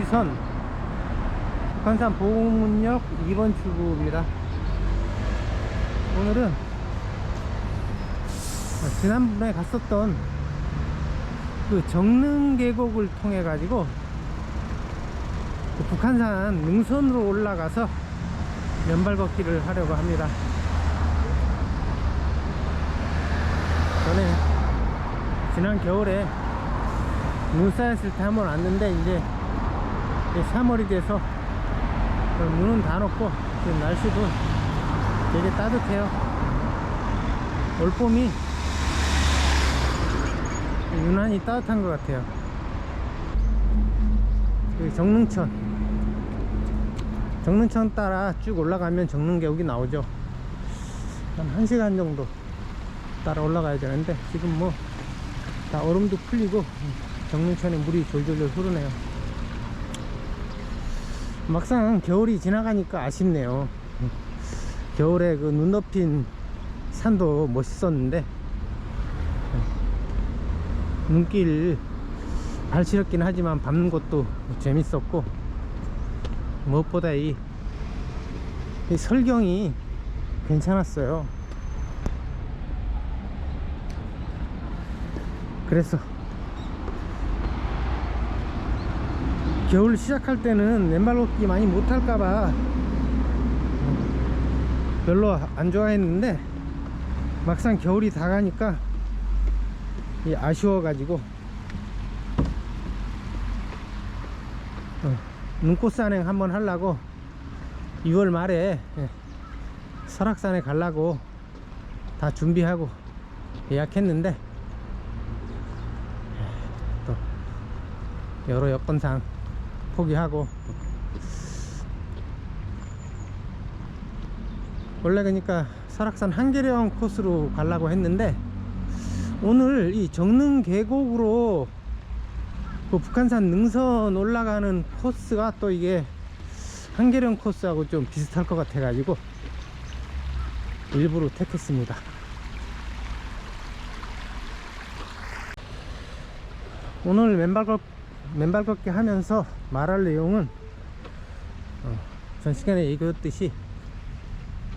2선 북한산 보문역 2번 출구입니다. 오늘은 지난번에 갔었던 그 정릉 계곡을 통해 가지고 그 북한산 능선으로 올라가서 맨발 걷기를 하려고 합니다. 전에 지난 겨울에 눈 쌓였을 때 한번 왔는데 이제 3월이 돼서 눈은 다 녹고 지금 날씨도 되게 따뜻해요. 올봄이 유난히 따뜻한 것 같아요. 여기 정릉천 따라 쭉 올라가면 정릉계곡이 나오죠. 한 1시간 정도 따라 올라가야 되는데 지금 뭐 다 얼음도 풀리고 정릉천에 물이 졸졸 흐르네요. 막상 겨울이 지나가니까 아쉽네요. 겨울에 그 눈 덮인 산도 멋있었는데 눈길 발시럽긴 하지만 밟는 것도 재밌었고, 무엇보다 이 설경이 괜찮았어요. 그래서 겨울 시작할 때는 맨발 걷기 많이 못할까봐 별로 안 좋아했는데 막상 겨울이 다 가니까 아쉬워가지고 눈꽃 산행 한번 하려고 2월 말에 설악산에 가려고 다 준비하고 예약했는데 또 여러 여건상 포기하고, 원래 그러니까 설악산 한계령 코스로 가려고 했는데 오늘 이 정릉 계곡으로 그 북한산 능선 올라가는 코스가 또 이게 한계령 코스하고 좀 비슷할 것 같아 가지고 일부러 택했습니다. 오늘 맨발 걷기 하면서 말할 내용은 전 시간에 얘기했듯이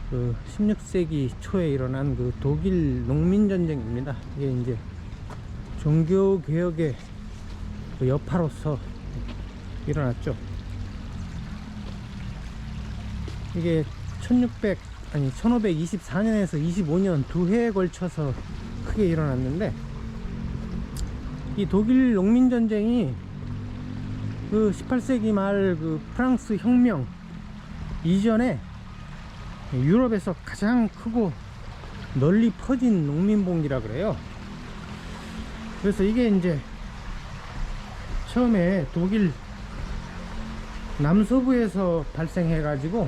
그 16세기 초에 일어난 그 독일 농민전쟁입니다. 이게 이제 종교개혁의 그 여파로서 일어났죠. 이게 1524년에서 25년 두 해에 걸쳐서 크게 일어났는데, 이 독일 농민전쟁이 그 18세기 말 그 프랑스 혁명 이전에 유럽에서 가장 크고 널리 퍼진 농민봉기라 그래요. 그래서 이게 이제 처음에 독일 남서부에서 발생해 가지고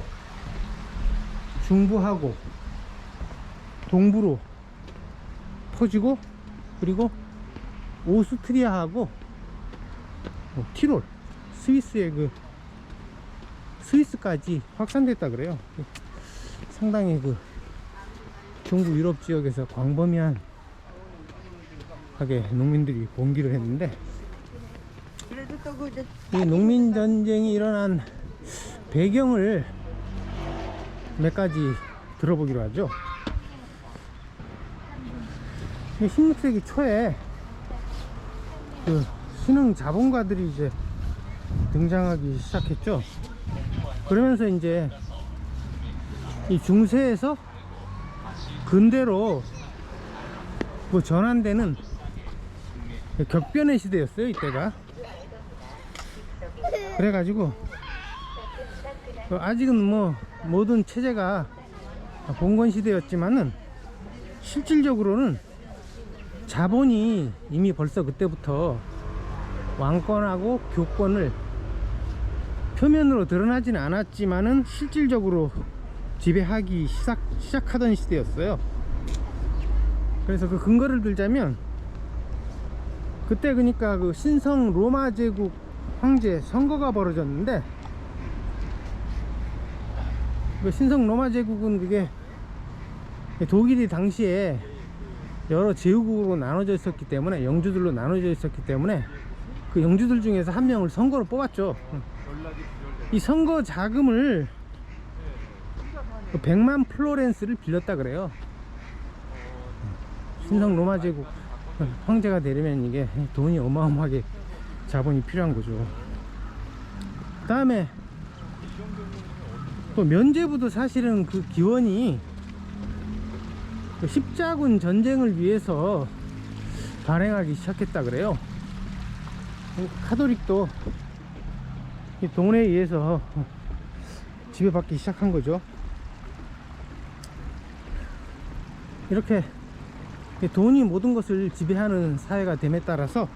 중부하고 동부로 퍼지고, 그리고 오스트리아하고 티롤, 스위스의 그 스위스까지 확산됐다 그래요. 상당히 그 중부 유럽 지역에서 광범위한 하게 농민들이 봉기를 했는데, 이 농민전쟁이 일어난 배경을 몇 가지 들어보기로 하죠. 16세기 초에 그 신흥 자본가들이 이제 등장하기 시작했죠. 그러면서 이제 이 중세에서 근대로 뭐 전환되는 격변의 시대였어요, 이때가. 그래가지고 아직은 뭐 모든 체제가 봉건 시대였지만은 실질적으로는 자본이 이미 벌써 그때부터 왕권하고 교권을 표면으로 드러나지는 않았지만은 실질적으로 지배하기 시작하던 시대였어요. 그래서 그 근거를 들자면, 그때 그러니까 그 신성 로마 제국 황제 선거가 벌어졌는데, 그 신성 로마 제국은 그게 독일이 당시에 여러 제후국으로 나눠져 있었기 때문에, 영주들로 나눠져 있었기 때문에 그 영주들 중에서 한 명을 선거로 뽑았죠. 이 선거 자금을 100만 플로렌스를 빌렸다 그래요. 신성 로마 제국 황제가 되려면 이게 돈이 어마어마하게 자본이 필요한 거죠. 그 다음에 또 면제부도 사실은 그 기원이 그 십자군 전쟁을 위해서 발행하기 시작했다 그래요. 카톨릭도 이 돈에 의해서 지배받기 시작한 거죠. 이렇게 돈이 모든 것을 지배하는 사회가 됨에 따라서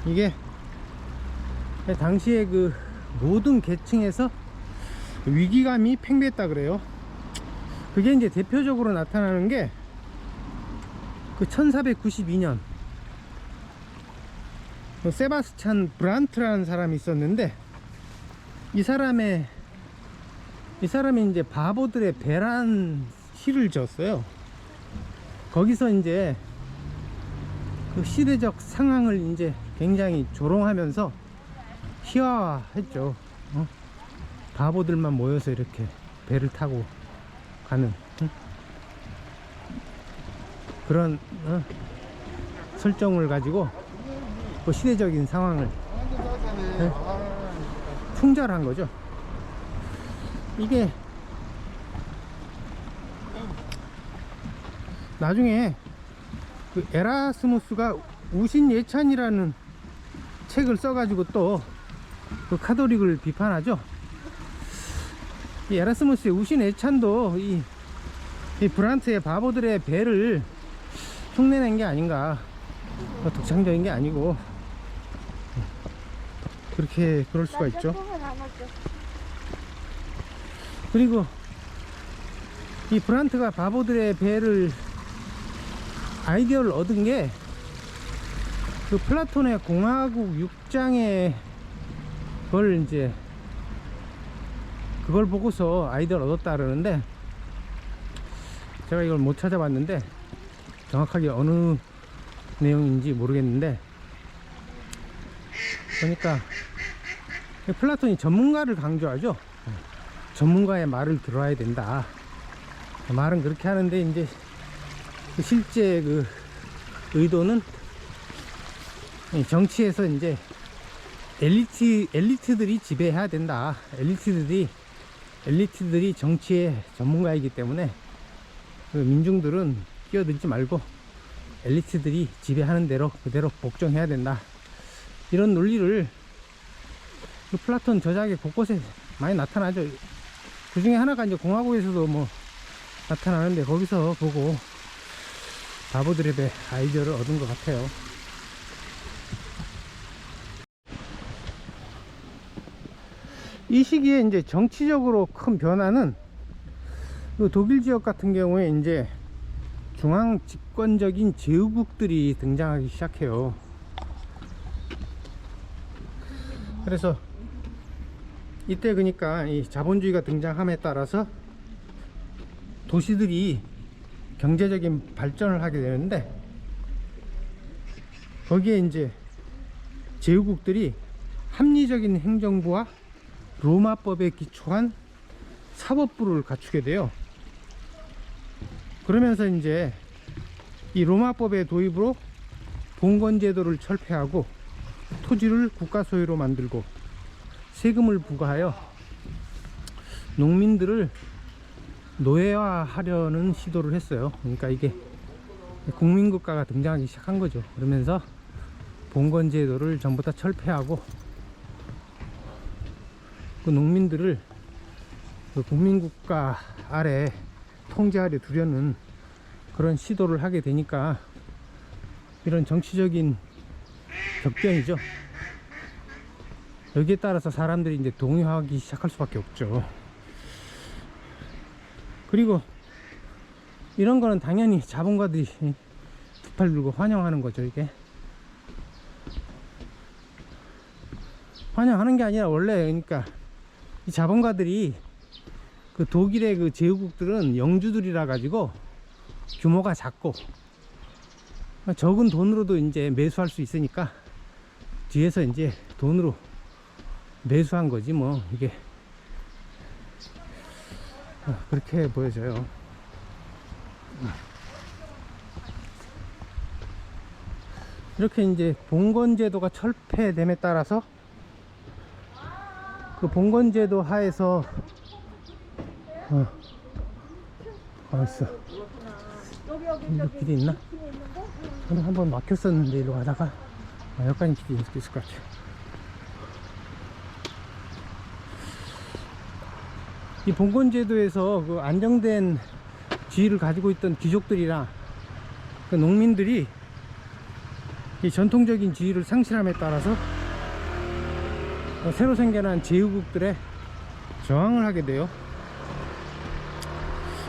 이게 당시에 그 모든 계층에서 위기감이 팽배했다 그래요. 그게 이제 대표적으로 나타나는 게 그 1492년 세바스찬 브란트라는 사람이 있었는데, 이 사람이 이제 바보들의 배란 시를 지었어요. 거기서 이제 그 시대적 상황을 이제 굉장히 조롱하면서 희화화했죠. 바보들만 모여서 이렇게 배를 타고 가는 그런 설정을 가지고 그 시대적인 상황을 풍자한 거죠. 이게 나중에 그 에라스무스가 우신예찬이라는 책을 써가지고 또 그 카톨릭을 비판하죠. 이 에라스무스의 우신예찬도 이 브란트의 바보들의 배를 흉내낸 게 아닌가, 독창적인 게 아니고 그렇게 그럴 수가 있죠. 그리고 이 브란트가 바보들의 배를 아이디어를 얻은 게 그 플라톤의 공화국 6장에 그걸 보고서 아이디어를 얻었다 그러는데, 제가 이걸 못 찾아봤는데 정확하게 어느 내용인지 모르겠는데, 그러니까 플라톤이 전문가를 강조하죠. 전문가의 말을 들어야 된다. 말은 그렇게 하는데 이제 실제 그 의도는 정치에서 이제 엘리트들이 지배해야 된다. 엘리트들이 정치의 전문가이기 때문에 그 민중들은 끼어들지 말고 엘리트들이 지배하는 대로 그대로 복종해야 된다. 이런 논리를 그 플라톤 저작의 곳곳에 많이 나타나죠. 그 중에 하나가 이제 공화국에서도 뭐 나타나는데, 거기서 보고 바보들의 배 아이디어를 얻은 것 같아요. 이 시기에 이제 정치적으로 큰 변화는 그 독일 지역 같은 경우에 이제 중앙 집권적인 제후국들이 등장하기 시작해요. 그래서 이때 그러니까 이 자본주의가 등장함에 따라서 도시들이 경제적인 발전을 하게 되는데, 거기에 이제 제후국들이 합리적인 행정부와 로마법에 기초한 사법부를 갖추게 돼요. 그러면서 이제 이 로마법의 도입으로 봉건제도를 철폐하고 토지를 국가 소유로 만들고 세금을 부과하여 농민들을 노예화하려는 시도를 했어요. 그러니까 이게 국민국가가 등장하기 시작한 거죠. 그러면서 봉건제도를 전부 다 철폐하고 그 농민들을 그 국민국가 아래 통제하려 두려는 그런 시도를 하게 되니까 이런 정치적인 격변이죠. 여기에 따라서 사람들이 이제 동요하기 시작할 수밖에 없죠. 그리고 이런 거는 당연히 자본가들이 두 팔 들고 환영하는 거죠. 이게 환영하는 게 아니라 원래, 그러니까 이 자본가들이 그 독일의 그 제후국들은 영주들이라 가지고 규모가 작고 적은 돈으로도 이제 매수할 수 있으니까 뒤에서 이제 돈으로 매수한 거지 뭐. 이게 그렇게 보여져요. 이렇게 이제 봉건제도가 철폐됨에 따라서 그 봉건제도 하에서 있어. 이거 길이 있나? 저는 한번 막혔었는데 이리로 가다가 여기까지 길이 있을 것 같아요. 이 봉건제도에서 그 안정된 지위를 가지고 있던 귀족들이나 그 농민들이 이 전통적인 지위를 상실함에 따라서 새로 생겨난 제후국들에 저항을 하게 돼요.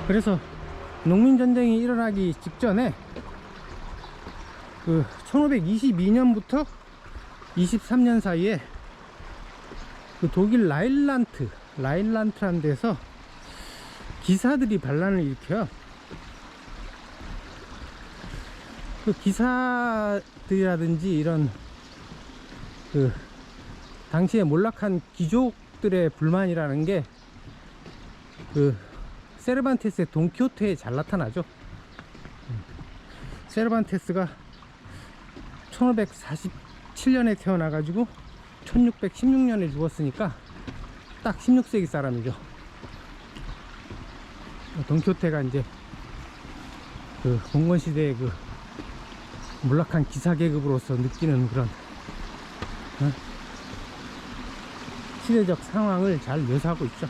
그래서 농민전쟁이 일어나기 직전에 그 1522년부터 23년 사이에 그 독일 라인란트라는 데서 기사들이 반란을 일으켜요. 그 기사들이라든지 이런 그 당시에 몰락한 귀족들의 불만이라는 게 그 세르반테스의 돈키호테에 잘 나타나죠. 세르반테스가 1547년에 태어나 가지고 1616년에 죽었으니까 딱 16세기 사람이죠. 돈키호테가 이제 그 봉건 시대의 그 몰락한 기사 계급으로서 느끼는 그런 시대적 상황을 잘 묘사하고 있죠.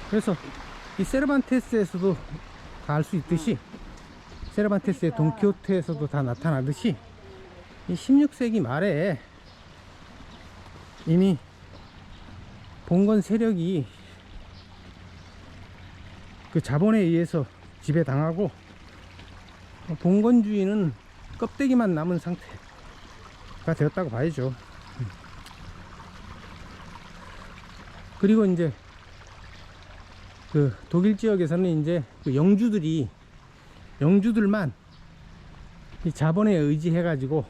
그래서 이 세르반테스에서도 다 알 수 있듯이, 세르반테스의 돈키호테에서도 다 나타나듯이 이 16세기 말에 이미 봉건 세력이 그 자본에 의해서 지배당하고 봉건주의는 껍데기만 남은 상태가 되었다고 봐야죠. 그리고 이제 그 독일 지역에서는 이제 그 영주들만 이 자본에 의지해 가지고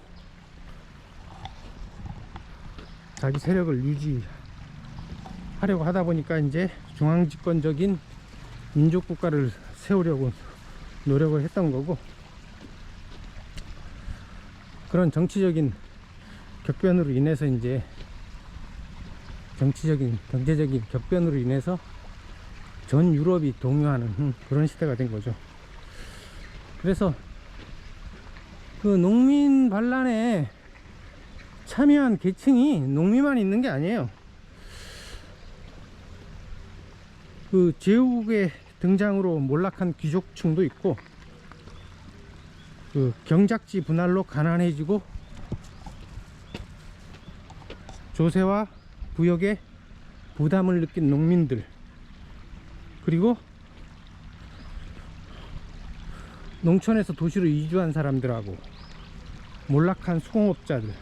자기 세력을 유지하려고 하다 보니까 이제 중앙집권적인 민족국가를 세우려고 노력을 했던 거고, 그런 정치적인 격변으로 인해서 이제 정치적인 경제적인 격변으로 인해서 전 유럽이 동요하는 그런 시대가 된 거죠. 그래서 그 농민 반란에 참여한 계층이 농민만 있는 게 아니에요. 그 제후국의 등장으로 몰락한 귀족층도 있고, 그 경작지 분할로 가난해지고 조세와 부역에 부담을 느낀 농민들, 그리고 농촌에서 도시로 이주한 사람들하고 몰락한 소공업자들,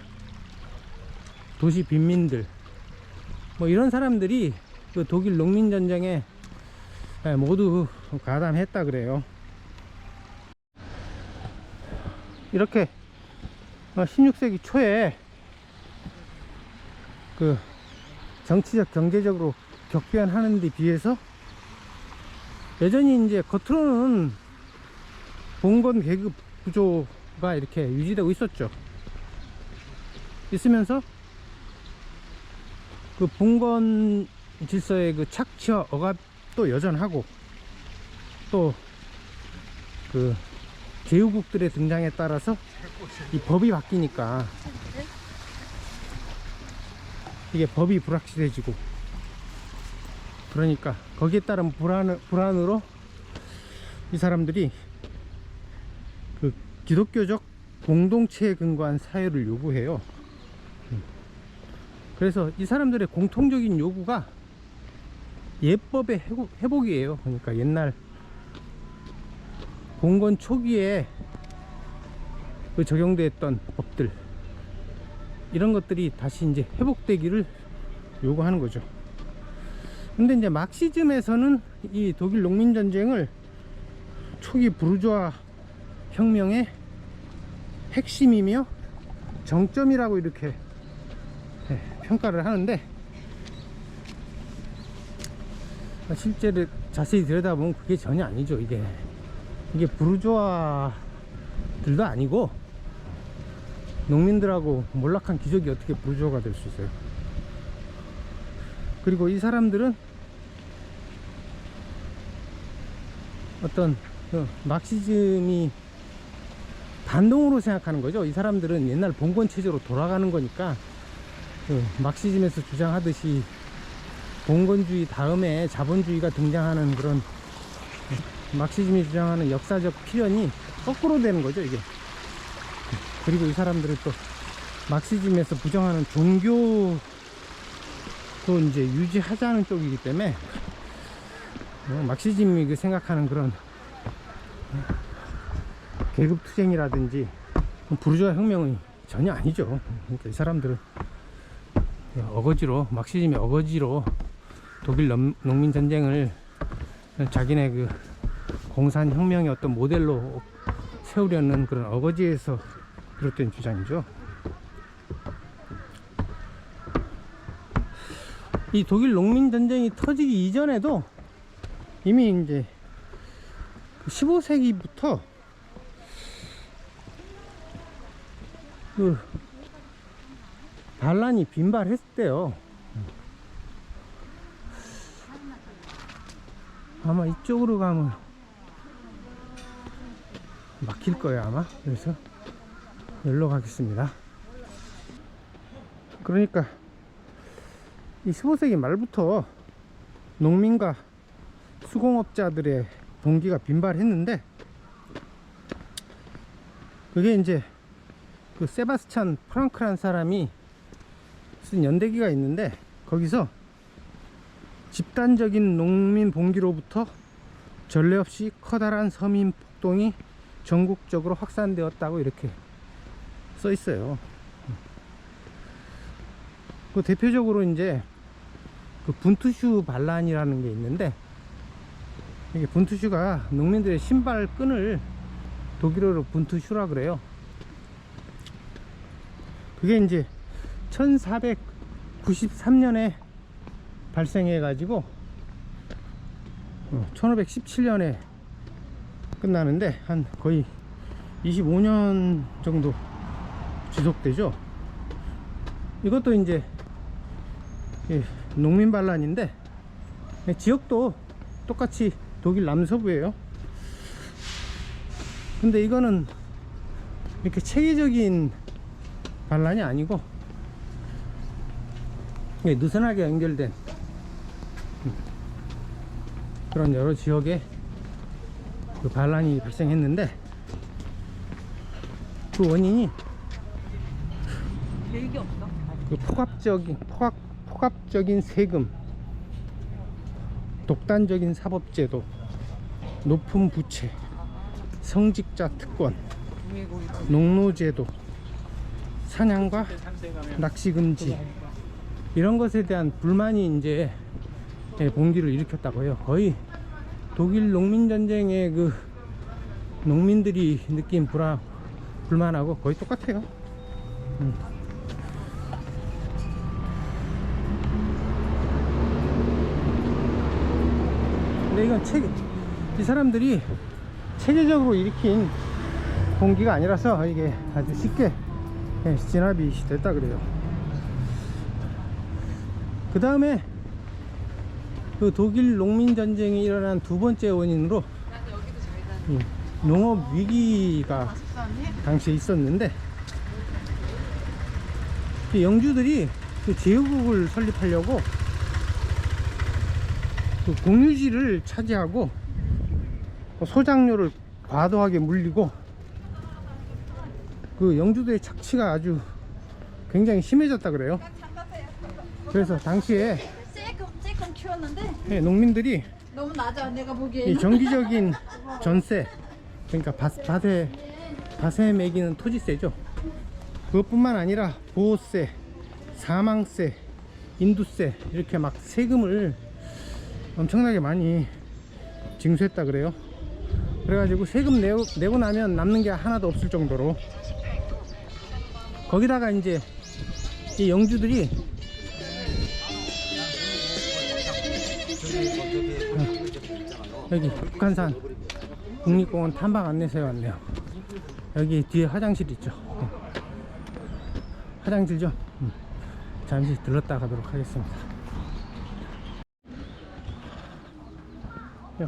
도시 빈민들, 뭐 이런 사람들이 그 독일 농민전쟁에 모두 가담했다 그래요. 이렇게 16세기 초에 그 정치적 경제적으로 격변하는 데 비해서 여전히 이제 겉으로는 봉건 계급 구조가 이렇게 유지되고 있으면서 그 봉건 질서의 그 착취와 억압도 여전하고, 또 그 제후국들의 등장에 따라서 이 법이 바뀌니까 이게 법이 불확실해지고, 그러니까 거기에 따른 불안으로 이 사람들이 그 기독교적 공동체에 근거한 사회를 요구해요. 그래서 이 사람들의 공통적인 요구가 예법의 회복이에요. 그러니까 옛날 봉건 초기에 그 적용됐던 법들, 이런 것들이 다시 이제 회복되기를 요구하는 거죠. 근데 이제 막시즘에서는 이 독일 농민전쟁을 초기 부르주아 혁명의 핵심이며 정점이라고 이렇게 평가를 하는데, 실제로 자세히 들여다보면 그게 전혀 아니죠. 이게 부르주아들도 아니고, 농민들하고 몰락한 귀족이 어떻게 부르주아가 될 수 있어요. 그리고 이 사람들은 어떤 막시즘이 반동으로 생각하는 거죠. 이 사람들은 옛날 봉건 체제로 돌아가는 거니까, 막시즘에서 주장하듯이 봉건주의 다음에 자본주의가 등장하는 그런, 막시즘이 주장하는 역사적 필연이 거꾸로 되는 거죠, 이게. 그리고 이 사람들은 또 막시즘에서 부정하는 종교도 이제 유지하자는 쪽이기 때문에, 막시즘이 생각하는 그런 계급투쟁이라든지 부르주아 혁명은 전혀 아니죠. 그러니까 이 사람들은 어거지로, 막시즘의 어거지로 독일 농민전쟁을 자기네 그 공산혁명의 어떤 모델로 세우려는 그런 어거지에서 비롯된 주장이죠. 이 독일 농민전쟁이 터지기 이전에도 이미 이제 15세기부터 그 반란이 빈발했대요. 아마 이쪽으로 가면 막힐 거예요, 아마. 그래서 여기로 가겠습니다. 그러니까 이 15세기 말부터 농민과 수공업자들의 동기가 빈발했는데, 그게 이제 그 세바스찬 프랑크라는 사람이 쓴 연대기가 있는데, 거기서 집단적인 농민 봉기로부터 전례 없이 커다란 서민 폭동이 전국적으로 확산되었다고 이렇게 써 있어요. 그 대표적으로 이제 그 분투슈 반란이라는 게 있는데, 이게 분투슈가 농민들의 신발 끈을 독일어로 분투슈라 그래요. 그게 이제 1493년에 발생해 가지고 1517년에 끝나는데, 한 거의 25년 정도 지속되죠. 이것도 이제 농민 반란인데, 지역도 똑같이 독일 남서부예요. 근데 이거는 이렇게 체계적인 반란이 아니고 느슨하게 연결된 그런 여러 지역에 그 반란이 발생했는데, 그 원인이 계획이 없어. 그 폭압적인 세금, 독단적인 사법제도, 높은 부채, 성직자 특권, 농노제도, 사냥과 낚시 금지, 이런 것에 대한 불만이 이제 봉기를 일으켰다고 해요. 거의 독일 농민전쟁의 그 농민들이 느낀 불만하고 거의 똑같아요. 근데 이건 이 사람들이 체계적으로 일으킨 봉기가 아니라서 이게 아주 쉽게 진압이 됐다 그래요. 그 다음에 그 독일 농민전쟁이 일어난 두 번째 원인으로 농업 위기가 당시에 있었는데, 영주들이 그 제후국을 설립하려고 그 공유지를 차지하고 소작료를 과도하게 물리고, 그 영주들의 착취가 아주 굉장히 심해졌다 그래요. 그래서 당시에 조금 키웠는데 농민들이 너무 낮아, 내가 보기에는. 이 정기적인 전세, 그러니까 밭에 매기는 토지세죠. 그것뿐만 아니라 보호세, 사망세, 인두세, 이렇게 막 세금을 엄청나게 많이 징수했다 그래요. 그래가지고 세금 내고 나면 남는 게 하나도 없을 정도로. 거기다가 이제 이 영주들이 여기 북한산 국립공원 탐방 안내소에 왔네요. 여기 뒤에 화장실 있죠. 화장실 좀 잠시 들렀다 가도록 하겠습니다.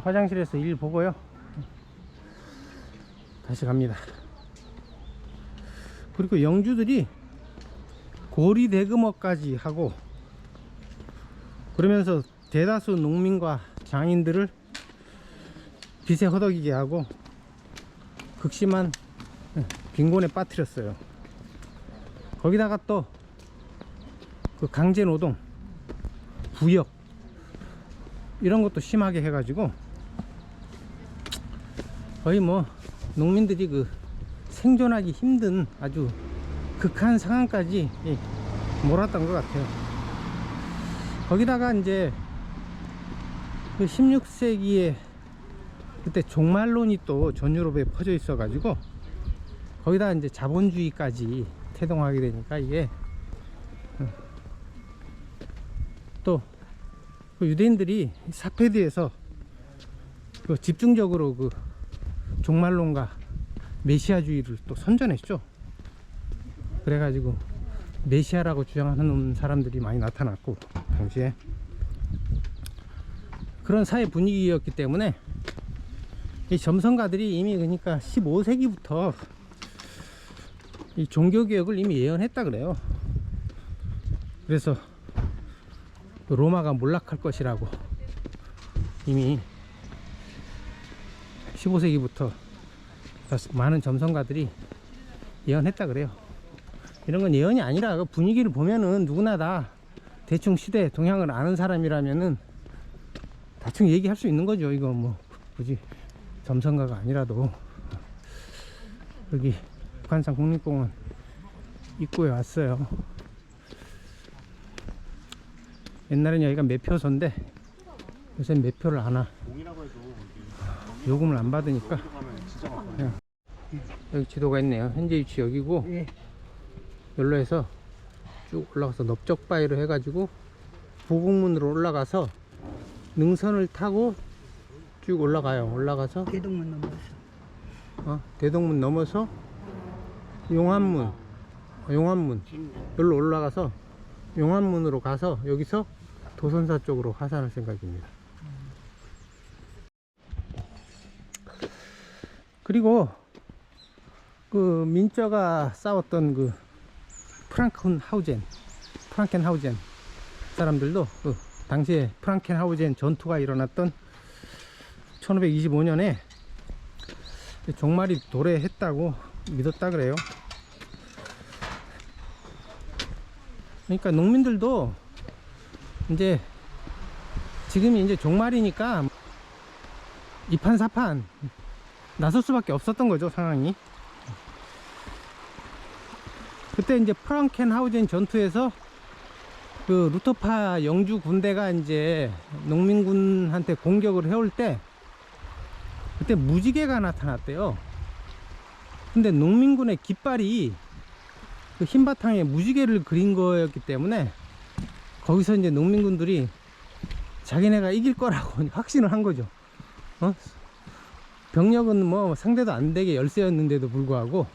화장실에서 일 보고요, 다시 갑니다. 그리고 영주들이 고리대금업까지 하고, 그러면서 대다수 농민과 장인들을 빚에 허덕이게 하고 극심한 빈곤에 빠뜨렸어요. 거기다가 또 그 강제노동, 부역 이런 것도 심하게 해가지고 거의 뭐 농민들이 그 생존하기 힘든 아주 극한 상황까지 몰았던 것 같아요. 거기다가 이제 그 16세기에 그때 종말론이 또 전 유럽에 퍼져 있어 가지고 거기다 이제 자본주의까지 태동하게 되니까 이게 또 그 유대인들이 사페드에서 그 집중적으로 그 종말론과 메시아주의를 또 선전했죠. 그래가지고 메시아라고 주장하는 사람들이 많이 나타났고, 당시에 그런 사회 분위기였기 때문에 이 점성가들이 이미 그러니까 15세기부터 이 종교개혁을 이미 예언했다 그래요. 그래서 로마가 몰락할 것이라고 이미 15세기부터 많은 점성가들이 예언했다 그래요. 이런 건 예언이 아니라 그 분위기를 보면은 누구나 다 대충 시대 동향을 아는 사람이라면은 대충 얘기할 수 있는 거죠. 이거 뭐 굳이 점성가가 아니라도. 여기 북한산 국립공원 입구에 왔어요. 옛날엔 여기가 매표소인데 요새 매표를 안 와. 요금을 안 받으니까 그냥. 여기 지도가 있네요. 현재 위치 여기고, 여기로 해서 쭉 올라가서 넓적바위로 해가지고 보국문으로 올라가서 능선을 타고 쭉 올라가요. 올라가서 대동문 넘어서 대동문 넘어서 용암문 여기로 올라가서 용암문으로 가서 여기서 도선사 쪽으로 하산할 생각입니다. 그리고 그 민저가 싸웠던 그 프랑켄하우젠 사람들도 그 당시에 프랑켄하우젠 전투가 일어났던 1525년에 종말이 도래했다고 믿었다 그래요. 그러니까 농민들도 이제 지금이 이제 종말이니까 이판사판 나설 수밖에 없었던 거죠, 상황이. 그때 이제 프랑켄하우젠 전투에서 그 루터파 영주 군대가 이제 농민군한테 공격을 해올 때 그때 무지개가 나타났대요. 근데 농민군의 깃발이 그 흰 바탕에 무지개를 그린 거였기 때문에 거기서 이제 농민군들이 자기네가 이길 거라고 확신을 한 거죠. 병력은 뭐 상대도 안 되게 열세였는데도 불구하고.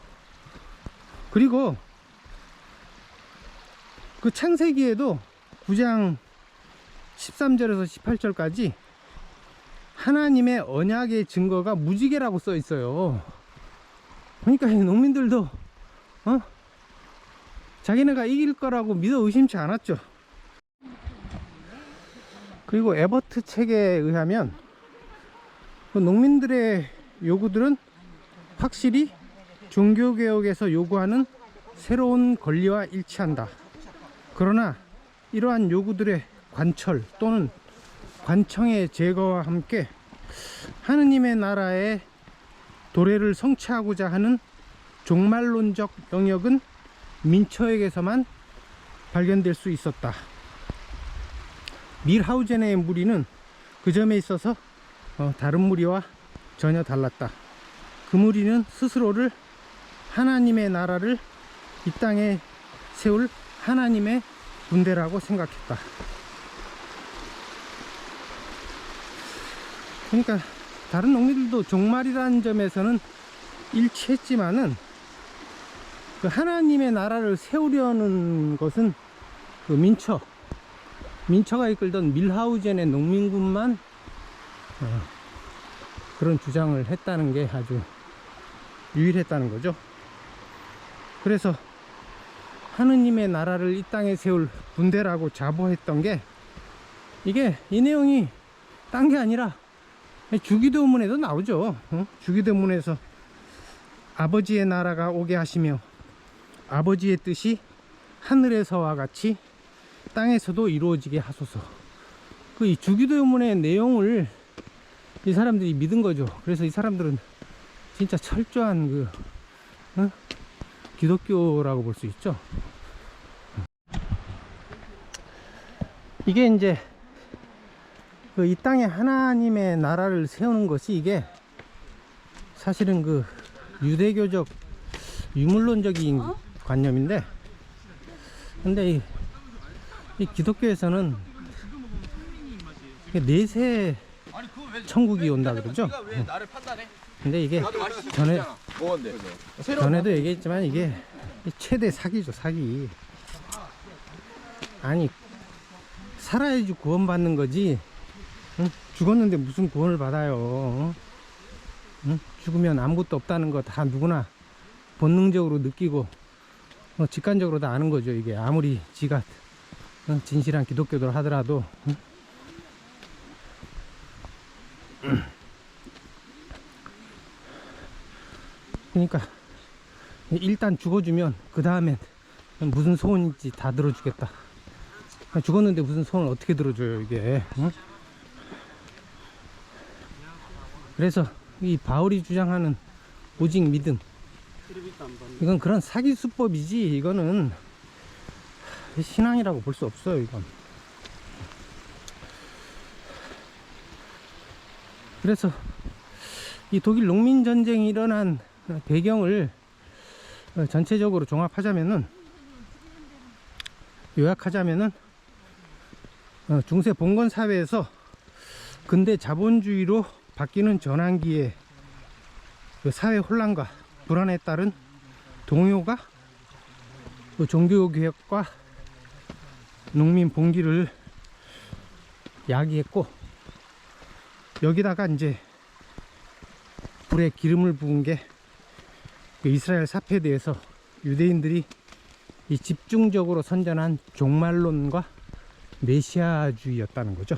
그리고 그 창세기에도 9장 13절에서 18절까지 하나님의 언약의 증거가 무지개라고 써 있어요. 그러니까 이 농민들도 자기네가 이길 거라고 믿어 의심치 않았죠. 그리고 에버트 책에 의하면 그 농민들의 요구들은 확실히 종교개혁에서 요구하는 새로운 권리와 일치한다. 그러나 이러한 요구들의 관철 또는 관청의 제거와 함께 하느님의 나라의 도래를 성취하고자 하는 종말론적 영역은 민처에게서만 발견될 수 있었다. 밀하우젠의 무리는 그 점에 있어서 다른 무리와 전혀 달랐다. 그 무리는 스스로를 하나님의 나라를 이 땅에 세울 하나님의 군대라고 생각했다. 그러니까 다른 농민들도 종말이라는 점에서는 일치했지만은 그 하나님의 나라를 세우려는 것은 그 민처가 이끌던 밀하우젠의 농민군만 그런 주장을 했다는 게 아주 유일했다는 거죠. 그래서 하느님의 나라를 이 땅에 세울 군대라고 자부했던 게, 이게 이 내용이 딴 게 아니라 주기도문에도 나오죠. 주기도문에서 아버지의 나라가 오게 하시며 아버지의 뜻이 하늘에서와 같이 땅에서도 이루어지게 하소서. 그 이 주기도문의 내용을 이 사람들이 믿은 거죠. 그래서 이 사람들은 진짜 철저한 기독교라고 볼 수 있죠. 이게 이제 이 땅에 하나님의 나라를 세우는 것이, 이게 사실은 그 유대교적 유물론적인 관념인데, 근데 이 기독교에서는 내세 천국이 온다 그러죠. 근데 이게 전에도 얘기했지만 이게 최대 사기죠, 사기. 아니, 살아야지 구원받는 거지. 응? 죽었는데 무슨 구원을 받아요. 응? 죽으면 아무것도 없다는 거 다 누구나 본능적으로 느끼고 직관적으로 다 아는 거죠. 이게 아무리 지가 진실한 기독교들 하더라도. 응? 그러니까 일단 죽어주면 그 다음엔 무슨 소원인지 다 들어주겠다. 죽었는데 무슨 소원을 어떻게 들어줘요, 이게. 응? 그래서 이 바울이 주장하는 오직 믿음, 이건 그런 사기 수법이지, 이거는 신앙이라고 볼 수 없어요, 이건. 그래서 이 독일 농민전쟁이 일어난 배경을 전체적으로 종합하자면은, 요약하자면은, 중세 봉건 사회에서 근대 자본주의로 바뀌는 전환기에 그 사회 혼란과 불안에 따른 동요가 종교개혁과 농민 봉기를 야기했고, 여기다가 이제 불에 기름을 부은 게 그 이스라엘 사패에 대해서 유대인들이 이 집중적으로 선전한 종말론과 메시아주의였다는 거죠.